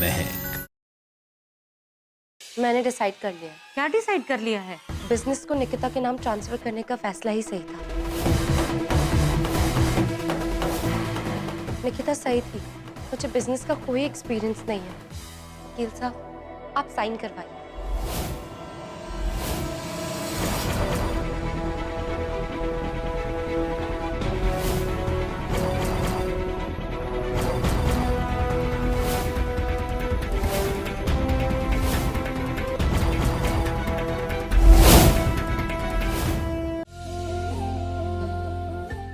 महक। मैंने डिसाइड कर लिया। क्या डिसाइड कर लिया है? बिजनेस को निकिता के नाम ट्रांसफर करने का फैसला ही सही था। निकिता सही थी, मुझे बिजनेस का कोई एक्सपीरियंस नहीं है। वकील साहब, आप साइन करवाइए।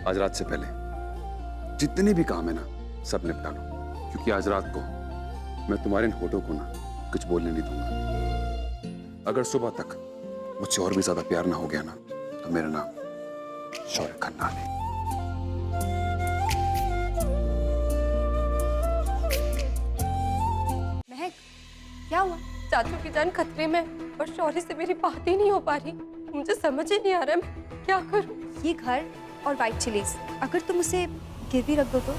आज रात से पहले जितने भी काम है ना, सब निपटा लो, क्योंकि आज रात को मैं तुम्हारे इन होठों को ना कुछ बोलने नहीं दूंगा। अगर सुबह तक मुझसे और भी ज्यादा प्यार ना हो गया ना, तो मेरा नाम शौर्य खन्ना है। महक, क्या हुआ? चाचू की जान खतरे में और शौर्य से मेरी बात ही नहीं हो पा रही। मुझे समझ ही नहीं आ रहा मैं क्या करूं। ये घर और व्हाइट चिलीज, अगर तुम उसे गिरवी रख दो तो?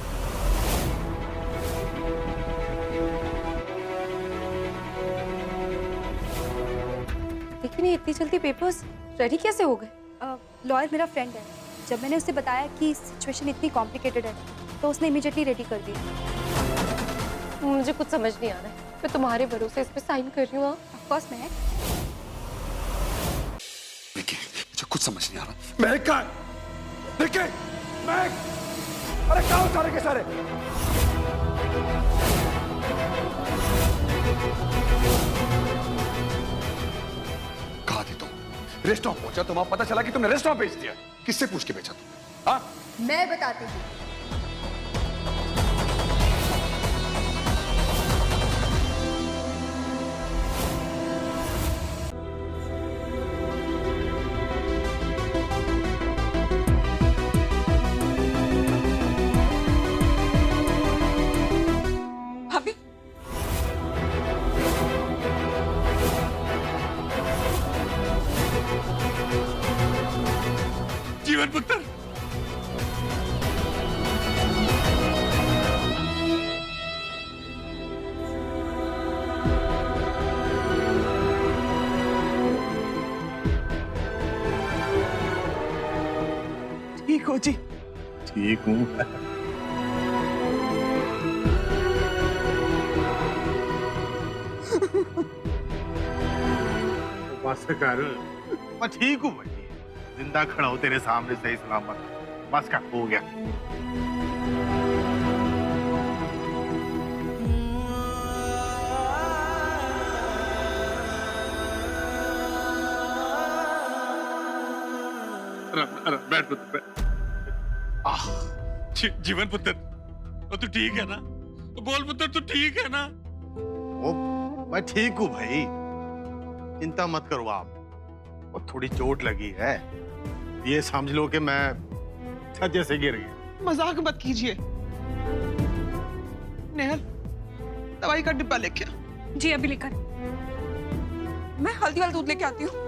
लेकिन ये इतनी जल्दी पेपर्स रेडी कैसे हो गए? लॉयर मेरा फ्रेंड है। जब मैंने उसे बताया कि सिचुएशन इतनी कॉम्प्लिकेटेड है तो उसने इमीडिएटली रेडी कर दी। मुझे कुछ समझ नहीं आ रहा है। मैं तुम्हारे भरोसे इस पे साइन कर रही हूँ। ऑफ कोर्स महक। मुझे कुछ समझ नहीं आ रहा। महक कहाँ है? महक, अरे कहाँ हो सारे के सारे? कहाँ थे तुम? रेस्टोरेंट पहुंचा तो वहां पता चला कि तुमने रेस्टोरेंट बेच दिया। किससे पूछ के बेचा तुमने? हाँ? मैं बताती हूँ। जीवन पुत्र, ठीक हो जी? ठीक हूँ। बस कर, मैं ठीक हूँ भाई, जिंदा खड़ा हूँ तेरे सामने सही सलामत। बस कर, हो गया। बैठ पुत्र, बैठ। जीवन पुत्र, तू ठीक है ना? बोल पुत्र, तू ठीक है ना? ओ, मैं ठीक हूँ भाई, चिंता मत करो आप। और थोड़ी चोट लगी है, ये समझ लो कि मैं छज्जे से गिर गया। मजाक मत कीजिए। नेहल, दवाई का डिब्बा लेके आ। जी अभी लेकर। मैं हल्दी वाला दूध लेके आती हूँ।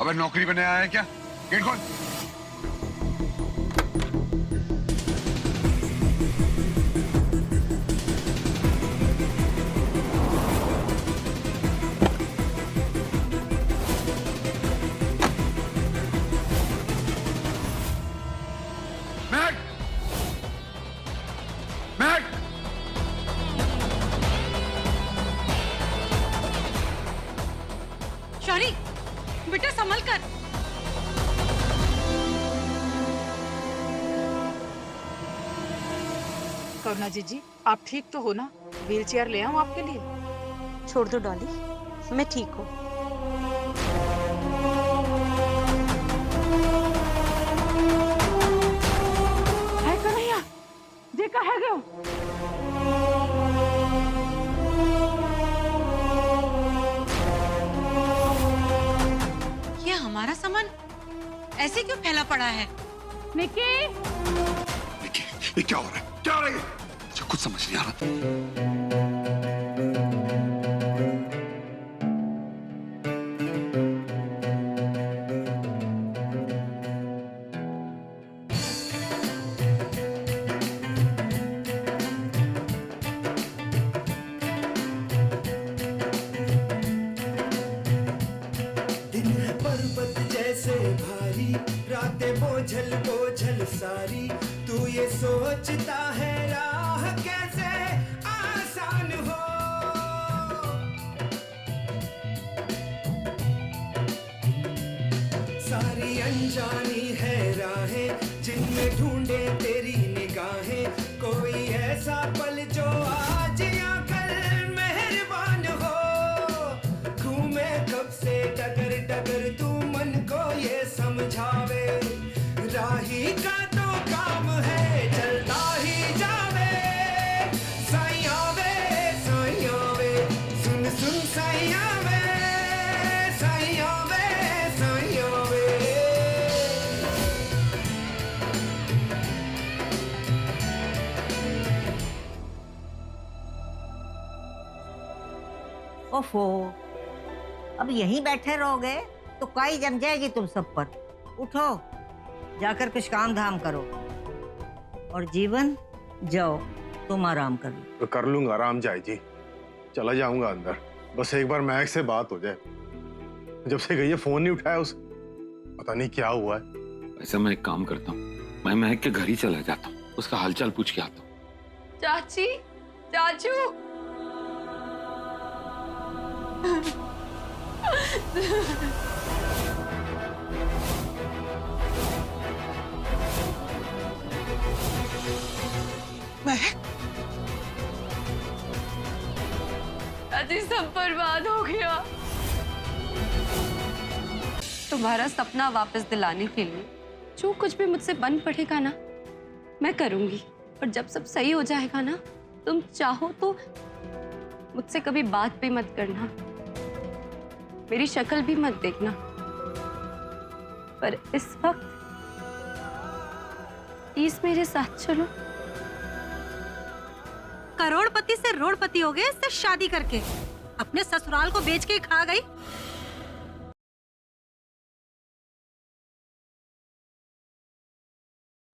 अबे नौकरी में नया आया क्या? गेट खोल। महक! महक! शौरी, बेटा संभल कर। करुणा जी, आप ठीक तो हो ना? व्हील चेयर ले आऊं आपके लिए? छोड़ दो डॉली, मैं ठीक हूँ। है कन्हैया, जे कहे गयो। ये हमारा सामान ऐसे क्यों फैला पड़ा है? निकी, ये क्या हो रहा है? क्या हो रहा है? मुझे कुछ समझ नहीं आ रहा। दिन है पर्वत जैसे भारी, रातें बोझल बोझल सारी, तू ये सोचता है राह कैसे आसान हो। सारी अनजानी है राहें जिनमें ढूंढे तेरी निगाहें, कोई ऐसा पल जो आज या कल मेहरबान हो। घूमे कब से डगर डगर तू मन को ये समझावे, राही का तो काम है चलता ही जावे। साइया वे सुन सुन साइया वे, साइया वे, साइया वे। ओफो, अब यहीं बैठे रहोगे तो काई जम जाएगी तुम सब पर। उठो, जाकर कुछ काम धाम करो। और जीवन, जाओ तुम आराम कर लो। तो कर लूंगा आराम जाए जी, चला जाऊंगा अंदर। बस एक बार महक से बात हो जाए। जब से गई है फोन नहीं उठाया उसे, पता नहीं क्या हुआ है। ऐसा मैं एक काम करता हूँ, मैं महक के घर ही चला जाता हूँ, उसका हालचाल पूछ के आता हूँ। चाची, चाचू। चाची, सब बर्बाद हो गया। तुम्हारा सपना वापस दिलाने के लिए जो कुछ भी मुझसे बन पड़ेगा ना, मैं करूंगी। और जब सब सही हो जाएगा ना, तुम चाहो तो मुझसे कभी बात भी मत करना, मेरी शक्ल भी मत देखना। पर इस वक्त प्लीज मेरे साथ चलो। करोड़पति से रोड़पति हो गए इससे शादी करके, अपने ससुराल को बेच के खा गई।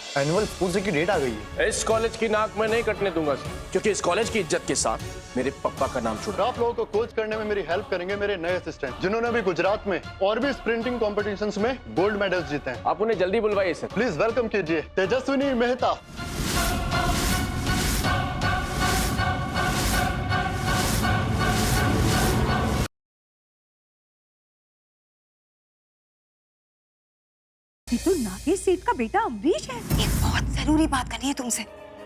एनुअल स्पोर्ट्स डे की डेट आ गई है। इस कॉलेज की नाक मैं नहीं कटने दूंगा सर, क्योंकि इस कॉलेज की इज्जत के साथ मेरे पापा का नाम जुड़ा। आप लोगों को कोच करने में मेरी हेल्प करेंगे मेरे नए असिस्टेंट, जिन्होंने अभी गुजरात में और भी स्प्रिंटिंग कॉम्पिटिशन्स में गोल्ड मेडल्स जीते हैं। आप उन्हें जल्दी बुलवाइए सर। प्लीज वेलकम कीजिए तेजस्विनी मेहता। ये तो नागेश सेठ का बेटा अमरीश है। एक बहुत जरूरी बात करनी है तुमसे।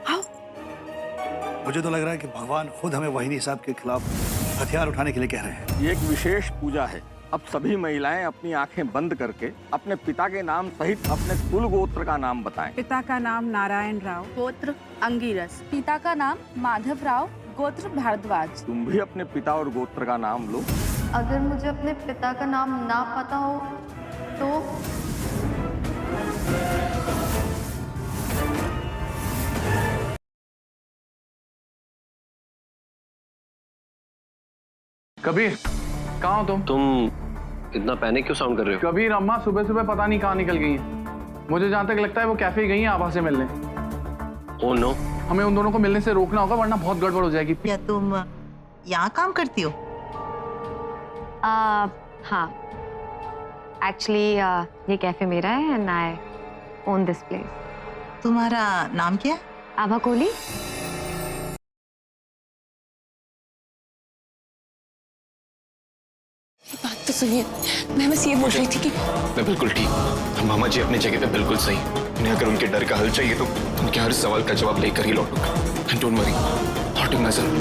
आओ। मुझे तो लग रहा है कि भगवान खुद हमें वहीनी साहब के खिलाफ हथियार उठाने के लिए कह रहे हैं। ये एक विशेष पूजा है। अब सभी महिलाएं अपनी आंखें बंद करके अपने पिता के नाम सहित अपने कुल गोत्र का नाम बताएं। पिता का नाम नारायण राव, गोत्र अंगिरस। पिता का नाम माधव राव, गोत्र भारद्वाज। तुम भी अपने पिता और गोत्र का नाम लो। अगर मुझे अपने पिता का नाम ना पता हो तो कबीर, कहाँ हो तुम? इतना पैनिक क्यों साउंड कर रहे हो? कबीर, अम्मा सुबह सुबह पता नहीं कहाँ निकल गई हैं। मुझे जहाँ तक लगता है वो कैफे गई हैं आभा से मिलने। Oh no. हमें उन दोनों को मिलने से रोकना होगा, वरना बहुत गड़बड़ हो जाएगी। क्या तुम यहाँ काम करती हो? हाँ, एक्चुअली ये कैफे मेरा है and I own this place. तुम्हारा नाम क्या है? आभा कोहली। बात तो सुनिए, मैं बस ये बोल रही थी कि मैं बिल्कुल ठीक। मामा जी अपनी जगह पे बिल्कुल सही। उन्हें अगर उनके डर का हल चाहिए तो उनके हर सवाल का जवाब लेकर ही लौटूंगा। एंड डोंट वरी, लौटूंगा जरूर।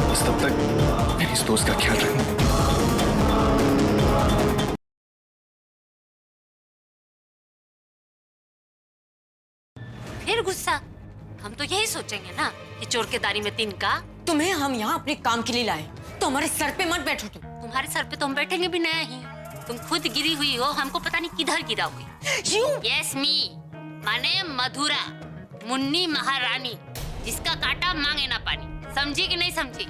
बस तब तक मेरे इस दोस्त का ख्याल रखना। फिर गुस्सा? हम तो यही सोचेंगे ना कि चोर के दारी में तिनका। तुम्हें हम यहाँ अपने काम के लिए लाए, तो हमारे सर पे मत बैठो तुम। तुम्हारे सर पे तो हम बैठेंगे भी नहीं। तुम खुद गिरी हुई हो, हमको पता नहीं किधर गिरा हुई। यू? यस मी, माने मधुरा। मुन्नी महारानी, जिसका काटा मांगे ना पानी। समझी कि नहीं समझी?